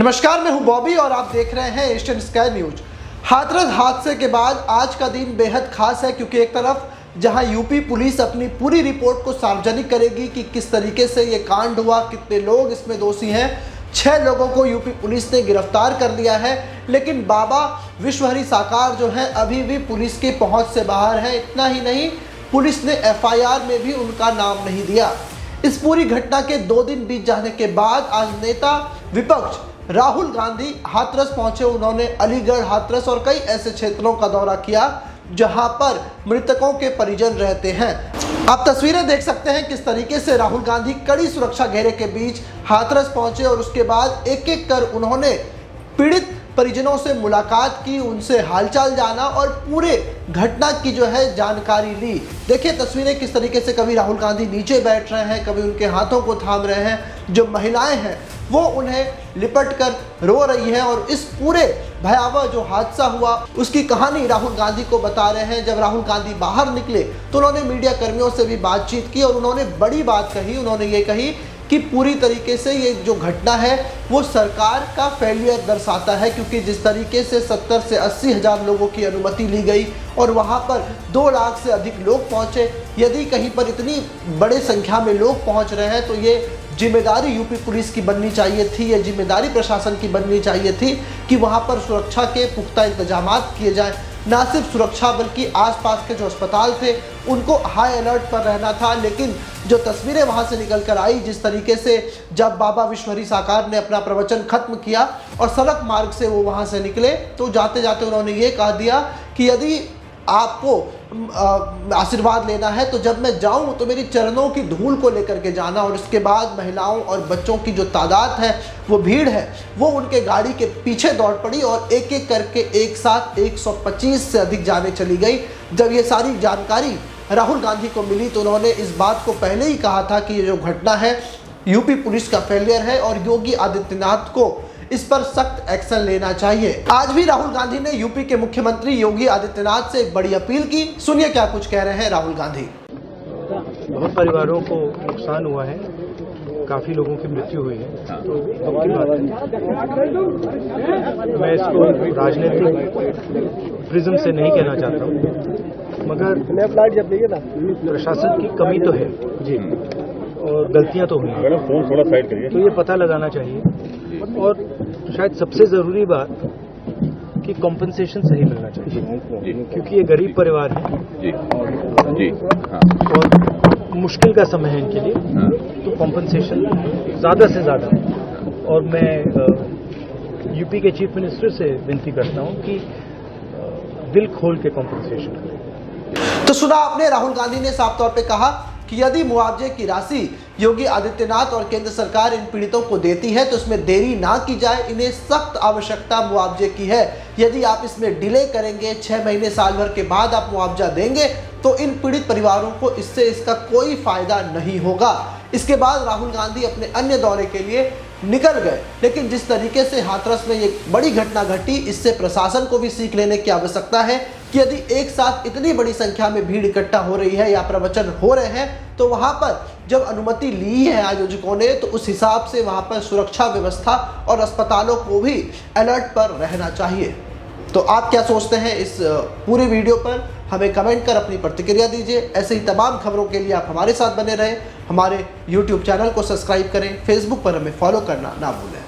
नमस्कार, मैं हूं बॉबी और आप देख रहे हैं एशियन स्काई न्यूज। हाथरस हादसे के बाद आज का दिन बेहद खास है, क्योंकि एक तरफ जहां यूपी पुलिस अपनी पूरी रिपोर्ट को सार्वजनिक करेगी कि किस तरीके से ये कांड हुआ, कितने लोग इसमें दोषी हैं। 6 लोगों को यूपी पुलिस ने गिरफ्तार कर लिया है, लेकिन बाबा विश्वहरि साकार जो है अभी भी पुलिस की पहुंच से बाहर है। इतना ही नहीं, पुलिस ने FIR में भी उनका नाम नहीं दिया। इस पूरी घटना के 2 दिन बीत जाने के बाद आज नेता विपक्ष राहुल गांधी हाथरस पहुंचे। उन्होंने अलीगढ़, हाथरस और कई ऐसे क्षेत्रों का दौरा किया जहां पर मृतकों के परिजन रहते हैं। आप तस्वीरें देख सकते हैं किस तरीके से राहुल गांधी कड़ी सुरक्षा घेरे के बीच हाथरस पहुंचे और उसके बाद एक एक कर उन्होंने पीड़ित परिजनों से मुलाकात की, उनसे हालचाल जाना और पूरे घटना की जो है जानकारी ली। देखिए तस्वीरें किस तरीके से कभी राहुल गांधी नीचे बैठ रहे हैं, कभी उनके हाथों को थाम रहे हैं। जो महिलाएं हैं वो उन्हें लिपट कर रो रही हैं और इस पूरे भयावह जो हादसा हुआ उसकी कहानी राहुल गांधी को बता रहे हैं। जब राहुल गांधी बाहर निकले तो उन्होंने मीडिया कर्मियों से भी बातचीत की और उन्होंने बड़ी बात कही। उन्होंने ये कही कि पूरी तरीके से ये जो घटना है वो सरकार का फेलियर दर्शाता है, क्योंकि जिस तरीके से 70 से 80 हज़ार लोगों की अनुमति ली गई और वहाँ पर 2 लाख से अधिक लोग पहुँचे। यदि कहीं पर इतनी बड़े संख्या में लोग पहुँच रहे हैं तो ये जिम्मेदारी यूपी पुलिस की बननी चाहिए थी, ये जिम्मेदारी प्रशासन की बननी चाहिए थी कि वहाँ पर सुरक्षा के पुख्ता इंतजाम किए जाएँ। ना सिर्फ सुरक्षा बल्कि आसपास के जो अस्पताल थे उनको हाई अलर्ट पर रहना था। लेकिन जो तस्वीरें वहां से निकल कर आई, जिस तरीके से जब बाबा विश्वहरि साकार ने अपना प्रवचन खत्म किया और सड़क मार्ग से वो वहां से निकले तो जाते जाते उन्होंने ये कह दिया कि यदि आपको आशीर्वाद लेना है तो जब मैं जाऊं तो मेरी चरणों की धूल को लेकर के जाना। और इसके बाद महिलाओं और बच्चों की जो तादाद है, वो भीड़ है, वो उनके गाड़ी के पीछे दौड़ पड़ी और एक एक करके एक साथ 125 से अधिक जाने चली गई। जब ये सारी जानकारी राहुल गांधी को मिली तो उन्होंने इस बात को पहले ही कहा था कि ये जो घटना है यूपी पुलिस का फेलियर है और योगी आदित्यनाथ को इस पर सख्त एक्शन लेना चाहिए। आज भी राहुल गांधी ने यूपी के मुख्यमंत्री योगी आदित्यनाथ से एक बड़ी अपील की। सुनिए क्या कुछ कह रहे हैं राहुल गांधी। बहुत परिवारों को नुकसान हुआ है, काफी लोगों की मृत्यु हुई है, तो दुख की बात है। मैं इसको राजनीतिक प्रिज्म से नहीं कहना चाहता हूँ, मगर प्रशासन की कमी तो है जी और गलतियां तो हुई हैं, तो ये पता लगाना चाहिए। और शायद सबसे जरूरी बात कि कॉम्पनसेशन सही मिलना चाहिए, क्योंकि ये गरीब परिवार है और मुश्किल का समय है इनके लिए, तो कॉम्पनसेशन ज़्यादा से ज़्यादा। और मैं यूपी के चीफ मिनिस्टर से विनती करता हूँ कि दिल खोल के कॉम्पनसेशन करें। तो सुना आपने, राहुल गांधी ने साफ तौर पे कहा कि यदि मुआवजे की राशि योगी आदित्यनाथ और केंद्र सरकार इन पीड़ितों को देती है तो इसमें देरी ना की जाए। इन्हें सख्त आवश्यकता मुआवजे की है। यदि आप इसमें डिले करेंगे, 6 महीने साल भर के बाद आप मुआवजा देंगे तो इन पीड़ित परिवारों को इसका कोई फायदा नहीं होगा। इसके बाद राहुल गांधी अपने अन्य दौरे के लिए निकल गए। लेकिन जिस तरीके से हाथरस में ये बड़ी घटना घटी, इससे प्रशासन को भी सीख लेने की आवश्यकता है कि यदि एक साथ इतनी बड़ी संख्या में भीड़ इकट्ठा हो रही है या प्रवचन हो रहे हैं तो वहां पर जब अनुमति ली है आयोजकों ने तो उस हिसाब से वहां पर सुरक्षा व्यवस्था और अस्पतालों को भी अलर्ट पर रहना चाहिए। तो आप क्या सोचते हैं इस पूरे वीडियो पर? हमें कमेंट कर अपनी प्रतिक्रिया दीजिए। ऐसे ही तमाम खबरों के लिए आप हमारे साथ बने रहें। हमारे YouTube चैनल को सब्सक्राइब करें, फेसबुक पर हमें फॉलो करना ना भूलें।